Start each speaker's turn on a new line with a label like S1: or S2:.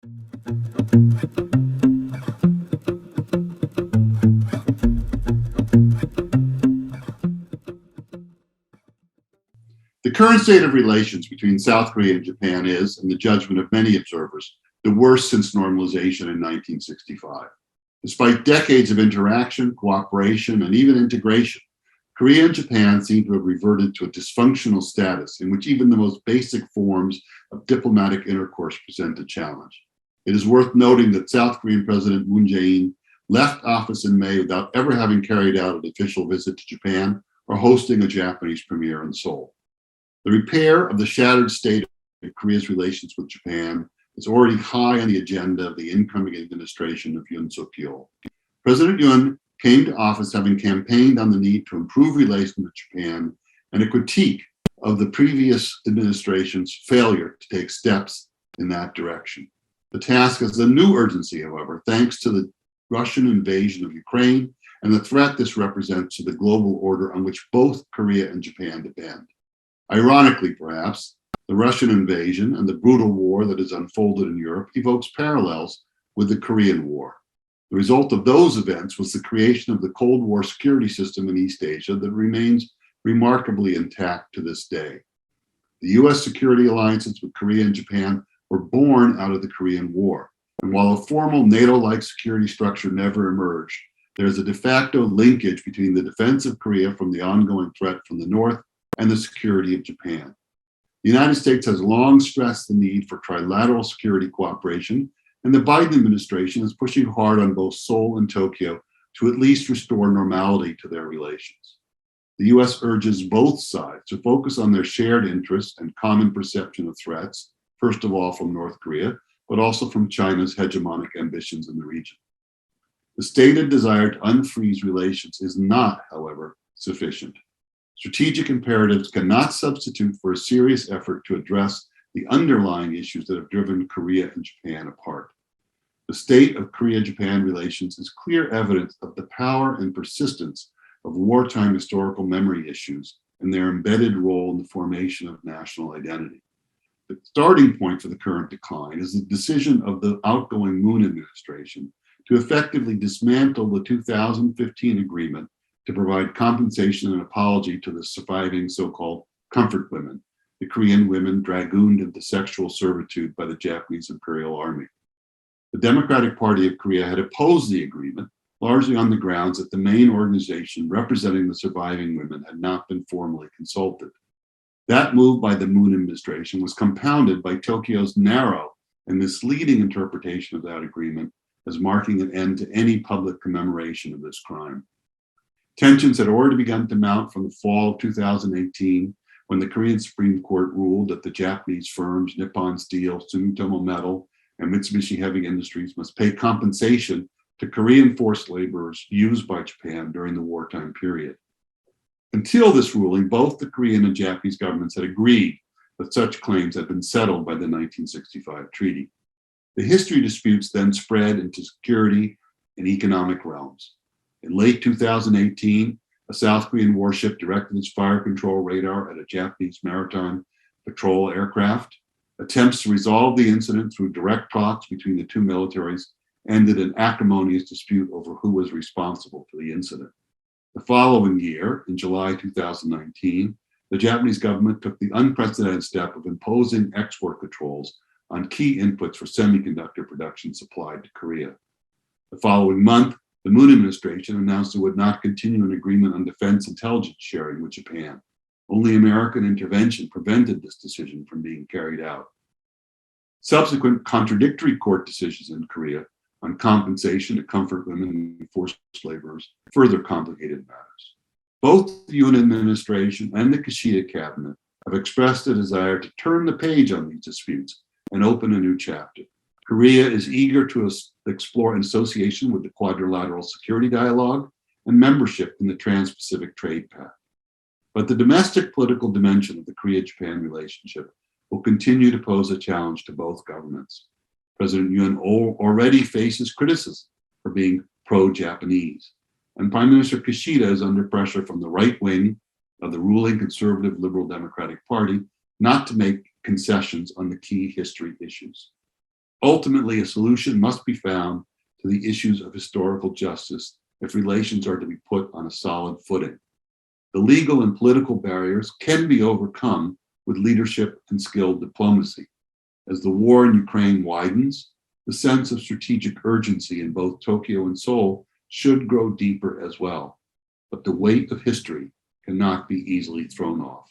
S1: The current state of relations between South Korea and Japan is, in the judgment of many observers, the worst since normalization in 1965. Despite decades of interaction, cooperation, and even integration, Korea and Japan seem to have reverted to a dysfunctional status in which even the most basic forms of diplomatic intercourse present a challenge. It is worth noting that South Korean President Moon Jae-in left office in May without ever having carried out an official visit to Japan or hosting a Japanese premiere in Seoul. The repair of the shattered state of Korea's relations with Japan is already high on the agenda of the incoming administration of Yoon Seok Yul. President Yoon came to office having campaigned on the need to improve relations with Japan and a critique of the previous administration's failure to take steps in that direction. The task has a new urgency, however, thanks to the Russian invasion of Ukraine and the threat this represents to the global order on which both Korea and Japan depend. Ironically, perhaps, the Russian invasion and the brutal war that has unfolded in Europe evokes parallels with the Korean War. The result of those events was the creation of the Cold War security system in East Asia that remains remarkably intact to this day. The US security alliances with Korea and Japan were born out of the Korean War. And while a formal NATO-like security structure never emerged, there is a de facto linkage between the defense of Korea from the ongoing threat from the North and the security of Japan. The United States has long stressed the need for trilateral security cooperation, and the Biden administration is pushing hard on both Seoul and Tokyo to at least restore normality to their relations. The US urges both sides to focus on their shared interests and common perception of threats, first of all from North Korea, but also from China's hegemonic ambitions in the region. The stated desire to unfreeze relations is not, however, sufficient. Strategic imperatives cannot substitute for a serious effort to address the underlying issues that have driven Korea and Japan apart. The state of Korea-Japan relations is clear evidence of the power and persistence of wartime historical memory issues and their embedded role in the formation of national identity. The starting point for the current decline is the decision of the outgoing Moon administration to effectively dismantle the 2015 agreement to provide compensation and apology to the surviving so-called comfort women, the Korean women dragooned into sexual servitude by the Japanese Imperial Army. The Democratic Party of Korea had opposed the agreement, largely on the grounds that the main organization representing the surviving women had not been formally consulted. That move by the Moon administration was compounded by Tokyo's narrow and misleading interpretation of that agreement as marking an end to any public commemoration of this crime. Tensions had already begun to mount from the fall of 2018 when the Korean Supreme Court ruled that the Japanese firms Nippon Steel, Sumitomo Metal, and Mitsubishi Heavy Industries must pay compensation to Korean forced laborers used by Japan during the wartime period. Until this ruling, both the Korean and Japanese governments had agreed that such claims had been settled by the 1965 treaty. The history disputes then spread into security and economic realms. In late 2018, a South Korean warship directed its fire control radar at a Japanese maritime patrol aircraft. Attempts to resolve the incident through direct talks between the two militaries ended in acrimonious dispute over who was responsible for the incident. The following year, in July 2019, the Japanese government took the unprecedented step of imposing export controls on key inputs for semiconductor production supplied to Korea. The following month, the Moon administration announced it would not continue an agreement on defense intelligence sharing with Japan. Only American intervention prevented this decision from being carried out. Subsequent contradictory court decisions in Korea on compensation to comfort women and forced laborers further complicated matters. Both the Yoon administration and the Kishida cabinet have expressed a desire to turn the page on these disputes and open a new chapter. Korea is eager to explore an association with the Quadrilateral Security Dialogue and membership in the Trans-Pacific Trade Pact. But the domestic political dimension of the Korea-Japan relationship will continue to pose a challenge to both governments. President Yoon already faces criticism for being pro-Japanese, and Prime Minister Kishida is under pressure from the right wing of the ruling conservative Liberal Democratic Party not to make concessions on the key history issues. Ultimately, a solution must be found to the issues of historical justice if relations are to be put on a solid footing. The legal and political barriers can be overcome with leadership and skilled diplomacy. As the war in Ukraine widens, the sense of strategic urgency in both Tokyo and Seoul should grow deeper as well. But the weight of history cannot be easily thrown off.